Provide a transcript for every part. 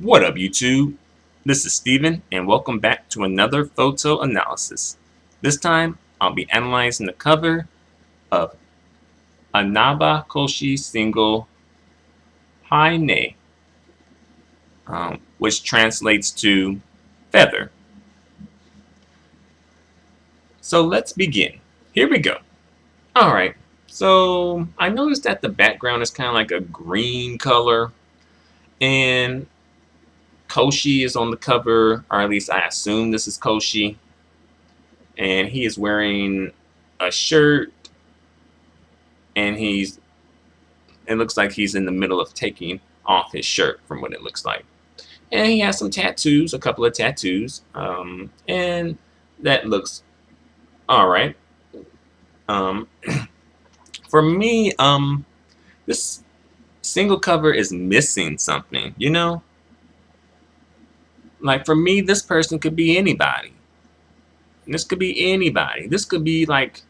What up, YouTube? This is Steven, and welcome back to another photo analysis. This time, I'll be analyzing the cover of Inaba Koshi single Hane, which translates to feather. So let's begin. Here we go. Alright, so I noticed that the background is kind of like a green color, and Koshi is on the cover, or at least I assume this is Koshi. And he is wearing a shirt, and it looks like he's in the middle of taking off his shirt from what it looks like. And he has some tattoos, a couple of tattoos, and that looks all right. Um, for me, this single cover is missing something, you know? Like for me, this person could be anybody. This could be anybody. This could be like,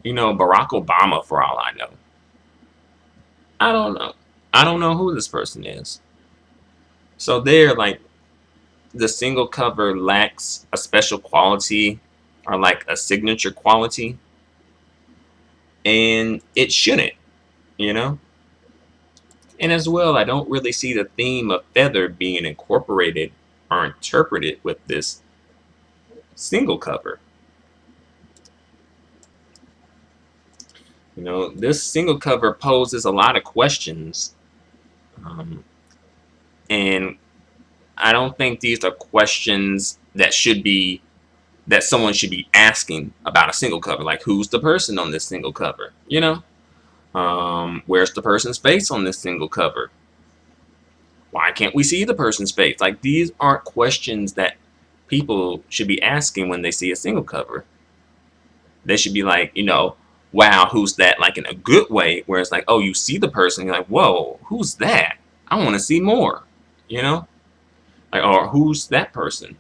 Barack Obama for all I know. I don't know. I don't know who this person is. So there, like, the single cover lacks a special quality or like a signature quality. And it shouldn't, you know? And as well, I don't really see the theme of feather being incorporated or interpreted with this single cover. This single cover poses a lot of questions. And I don't think these are questions that someone should be asking about a single cover. Like, who's the person on this single cover? Where's the person's face on this single cover? Why can't we see the person's face? Like, these aren't questions that people should be asking when they see a single cover. They should be like, wow, who's that? Like in a good way, where it's like, oh, you see the person, you're like, whoa, who's that? I want to see more, Like, or who's that person?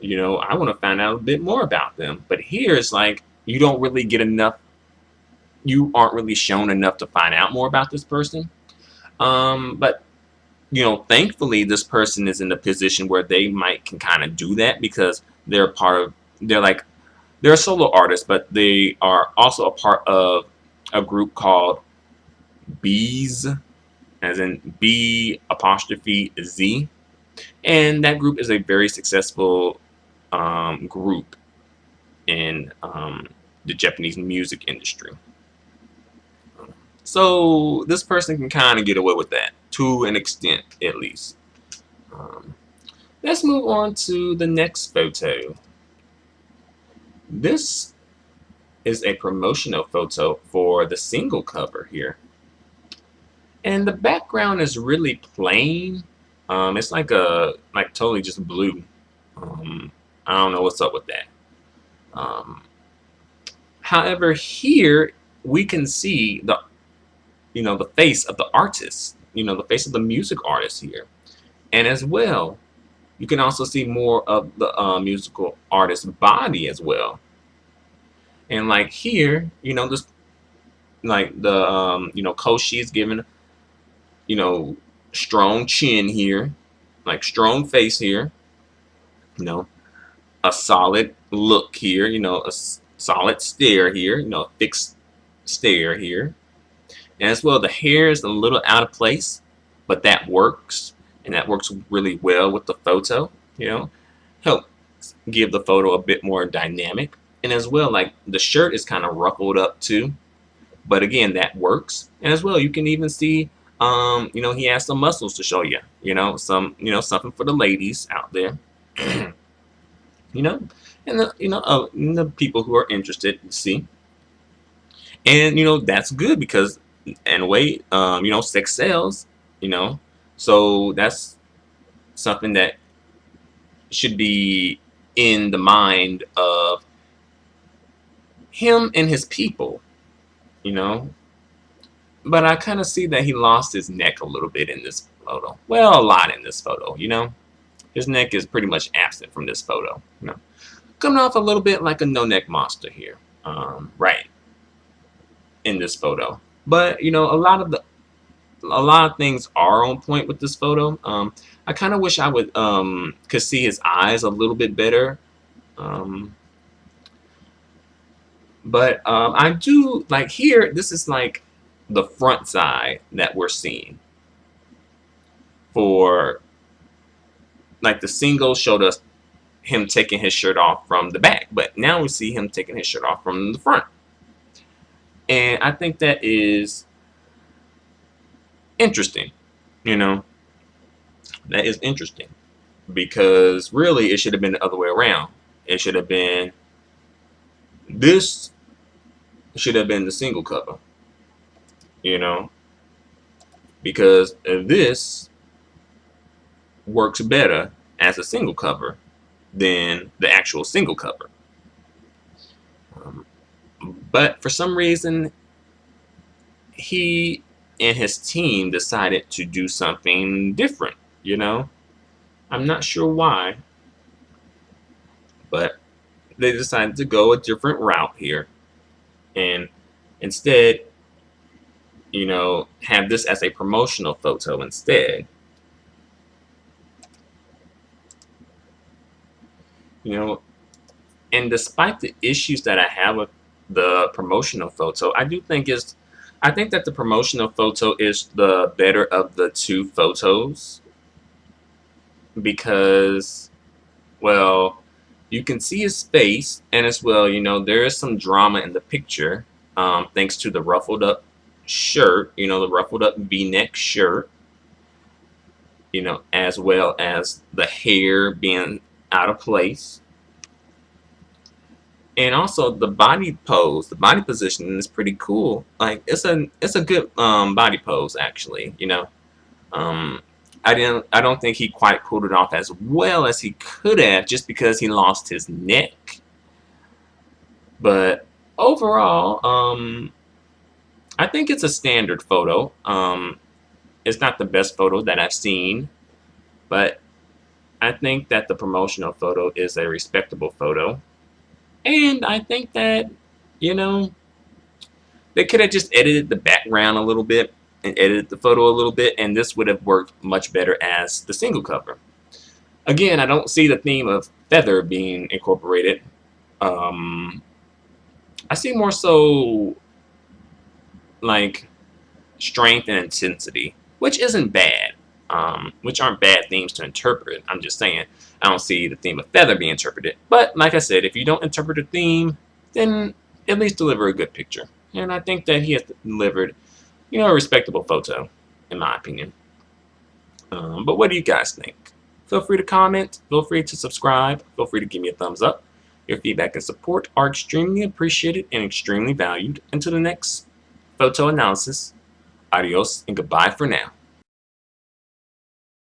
I want to find out a bit more about them. But here it's like, you don't really get enough, you aren't really shown enough to find out more about this person. But thankfully, this person is in a position where they can kind of do that because they're a solo artist, but they are also a part of a group called Bees, as in B apostrophe Z. And that group is a very successful group in the Japanese music industry. So this person can kind of get away with that, to an extent at least. Let's move on to the next photo. This is a promotional photo for the single cover here. And the background is really plain. It's like totally just blue. I don't know what's up with that. However, here we can see the face of the artist, the face of the music artist here. And as well, you can also see more of the musical artist's body as well. And like here, this, like the, Koshi is given, strong chin here, like strong face here, a solid look here, a solid stare here, a fixed stare here. And as well, the hair is a little out of place, but that works. And that works really well with the photo, help give the photo a bit more dynamic. And as well, like the shirt is kind of ruffled up too, but again, that works. And as well, you can even see, he has some muscles to show you, something for the ladies out there, and the people who are interested to see. And that's good because in a way, sex sells, so that's something that should be in the mind of him and his people, But I kind of see that he lost his neck a little bit in this photo. Well, a lot in this photo, His neck is pretty much absent from this photo, Coming off a little bit like a no-neck monster here, right, in this photo. But, a lot of the a lot of things are on point with this photo. I kind of wish I would could see his eyes a little bit better. Um, but I do like here. This is like the front side that we're seeing. For like the single showed us him taking his shirt off from the back, but now we see him taking his shirt off from the front. And I think that is interesting. You know, that is interesting because really it should have been the other way around. It should have been this should have been the single cover, you know, because this works better as a single cover than the actual single cover. Um, but for some reason, he and his team decided to do something different, you know? I'm not sure why, but they decided to go a different route here and instead, you know, have this as a promotional photo instead. You know, and despite the issues that I have with the promotional photo, I think that the promotional photo is the better of the two photos because, well, you can see his face, and as well, you know, there is some drama in the picture, thanks to the ruffled up shirt, you know, the ruffled up V-neck shirt, you know, as well as the hair being out of place. And also the body pose, the body position is pretty cool. Like it's a good body pose actually. You know, um, I don't think he quite pulled it off as well as he could have just because he lost his neck. But overall, I think it's a standard photo. It's not the best photo that I've seen, but I think that the promotional photo is a respectable photo. And I think that, you know, they could have just edited the background a little bit and edited the photo a little bit, and this would have worked much better as the single cover. Again, I don't see the theme of feather being incorporated. Um, I see more so like strength and intensity, which isn't bad, which aren't bad themes to interpret. I'm just saying, I don't see the theme of feather being interpreted. But like I said, if you don't interpret a theme, then at least deliver a good picture. And I think that he has delivered, you know, a respectable photo, in my opinion. But what do you guys think? Feel free to comment. Feel free to subscribe. Feel free to give me a thumbs up. Your feedback and support are extremely appreciated and extremely valued. Until the next photo analysis, adios and goodbye for now.